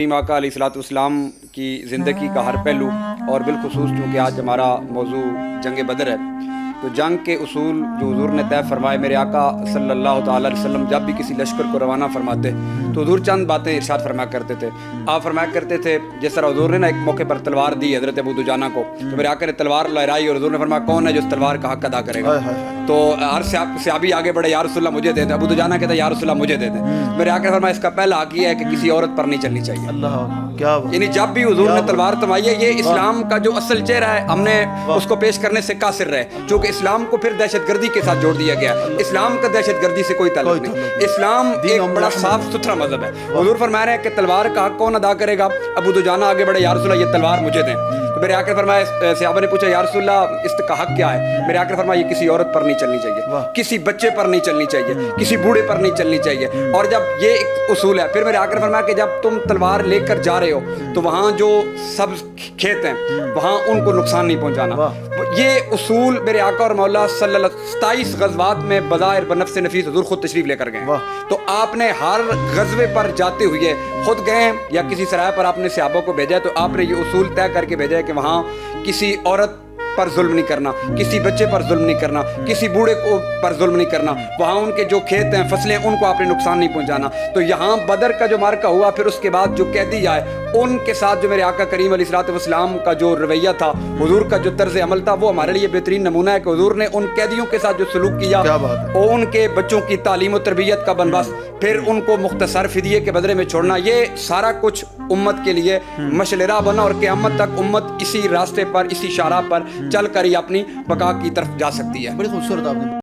آقا علیہ الصلوۃ والسلام کی زندگی کا ہر پہلو اور بالخصوص چونکہ آج ہمارا موضوع جنگ بدر ہے، تو جنگ کے اصول جو حضور نے طے فرمائے، میرے آقا صلی اللہ تعالیٰ علیہ وسلم جب بھی کسی لشکر کو روانہ فرماتے تو حضور چند باتیں ارشاد فرمایا کرتے تھے۔ آپ فرمایا کرتے تھے، جس طرح حضور نے ایک موقع پر تلوار دی حضرت ابو دجانہ کو، تو میرے آقا نے تلوار لہرائی اور حضور نے فرمایا کون ہے جو اس تلوار کا حق ادا کرے گا؟ تو ہر صحابی آگے بڑھے، یا رسول اللہ مجھے دے دیں۔ ابو دجانہ کہتا ہے یا رسول اللہ مجھے دے دیں۔ میرے آقا نے فرمایا اس کا پہلا حق یہ ہے کہ کسی عورت پر نہیں چلنی چاہیے۔ یعنی جب بھی حضور نے تلوار تمائی ہے، یہ اسلام کا جو اصل چہرہ ہے، ہم نے اس کو پیش کرنے سے قاصر رہے، چونکہ اسلام کو پھر دہشت گردی کے ساتھ جوڑ دیا گیا۔ اسلام کا دہشت گردی سے کوئی تعلق نہیں، اسلام ایک بڑا صاف ستھرا مذہب ہے۔ حضور فرما رہے ہیں کہ تلوار کا حق کون ادا کرے گا؟ ابو دجانہ آگے بڑھے، یا رسول اللہ یہ تلوار مجھے دیں۔ تو میرے آقا نے فرمایا، صحابہ نے پوچھا یا رسول اللہ اس کا حق کیا ہے؟ میرے آقا نے فرمایا یہ کسی عورت پر نہیں چلنی چاہیے، کسی بچے پر نہیں چلنی چاہیے، کسی بوڑھے پر نہیں چلنی چاہیے۔ اور جب یہ ایک اصول ہے، پھر میرے آقا نے فرمایا کہ جب تم تلوار لے کر جا رہے ہو تو وہاں جو سبز کھیت ہیں وہاں ان کو نقصان نہیں پہنچانا۔ یہ اصول میرے آقا اور مولا صلی اللہ 27 غزوات میں بظاہر بنفس نفیس حضور خود تشریف لے کر گئے، تو آپ نے ہر غزوے پر جاتے ہوئے خود گئے یا کسی سرائے پر آپ نے صحابہ کو بھیجا ہے، تو آپ نے یہ اصول طے کر کے بھیجا ہے کہ وہاں کسی عورت پر ظلم نہیں کرنا، کسی بچے پر ظلم نہیں کرنا، کسی بوڑھے کو پر ظلم نہیں کرنا، وہاں ان کے جو کھیت ہیں فصلیں ان کو آپ نے نقصان نہیں پہنچانا۔ تو یہاں بدر کا جو مارکہ ہوا، پھر اس کے بعد جو قیدی آئے ان کے ساتھ جو میرے آقا کریم علیہ الصلوۃ والسلام کا جو رویہ تھا، حضور کا جو طرز عمل تھا، وہ ہمارے لیے بہترین نمونہ ہے کہ حضور نے ان قیدیوں کے ساتھ جو سلوک کیا اور ان کے بچوں کی تعلیم و تربیت کا بندوبست، پھر ان کو مختصر فدیے کے بدلے میں چھوڑنا، یہ سارا کچھ امت کے لیے مشعل راہ بنا، اور قیامت تک امت اسی راستے پر، اسی شاہراہ پر چل کر ہی اپنی بقا کی طرف جا سکتی ہے۔ بڑی خوبصورت آپ نے